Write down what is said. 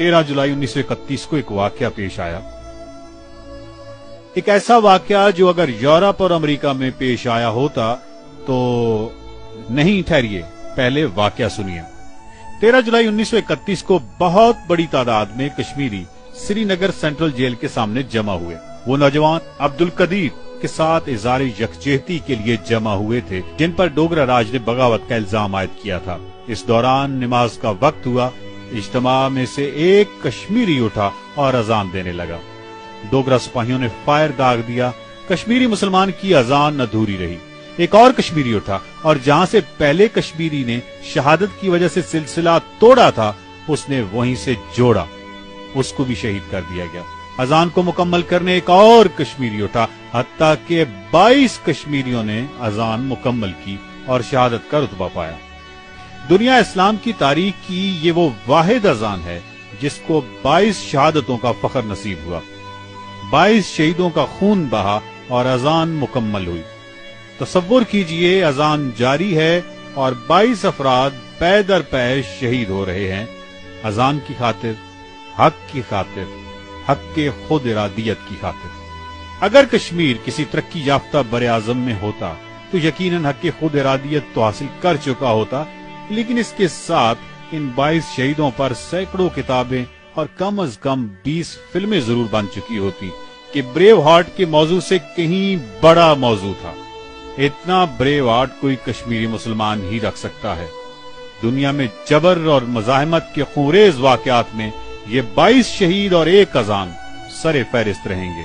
13 जुलाई 1931 को एक वाकया पेश आया। एक ऐसा वाकया जो अगर यूरोप और अमेरिका में पेश आया होता तो नहीं, ठहरिए, पहले वाकया सुनिए। 13 जुलाई 1931 को बहुत बड़ी तादाद में कश्मीरी श्रीनगर सेंट्रल जेल के सामने जमा हुए। वो नौजवान अब्दुल कदीर के साथ इज़हार यकजहती के लिए जमा हुए थे, जिन पर डोगरा राज ने बगावत का इल्जाम आयद किया था। इस दौरान नमाज का वक्त हुआ। इज्तिमा में से एक कश्मीरी उठा और अजान देने लगा। डोगरा सिपाहियों ने फायर दाग दिया। कश्मीरी मुसलमान की अजान अधूरी रही। एक और कश्मीरी उठा और जहां से पहले कश्मीरी ने शहादत की वजह से सिलसिला तोड़ा था, उसने वहीं से जोड़ा, उसको भी शहीद कर दिया गया। अजान को मुकम्मल करने एक और कश्मीरी उठा, हत्ता के 22 कश्मीरियों ने अजान मुकम्मल की और शहादत का रुतबा पाया। दुनिया इस्लाम की तारीख की ये वो वाहिद अजान है जिसको 22 शहादतों का फख्र नसीब हुआ। 22 शहीदों का खून बहा और अजान मुकम्मल हुई। तसव्वुर कीजिए, अजान जारी है और 22 अफराद पै दर पै शहीद हो रहे हैं अजान की खातिर, हक की खातिर, हक के खुद इरादियत की खातिर। अगर कश्मीर किसी तरक्की याफ्ता बरे आजम में होता तो यकीनन हक के खुद इरादियत तो हासिल कर चुका होता, लेकिन इसके साथ इन 22 शहीदों पर सैकड़ों किताबें और कम अज कम 20 फिल्में जरूर बन चुकी होती कि ब्रेव हार्ट के मौजू से कहीं बड़ा मौजू था। इतना ब्रेव हार्ट कोई कश्मीरी मुसलमान ही रख सकता है। दुनिया में जबर और मज़ाहमत के खूंरेज वाकयात में ये 22 शहीद और एक अजान सरे फहरिस्त रहेंगे।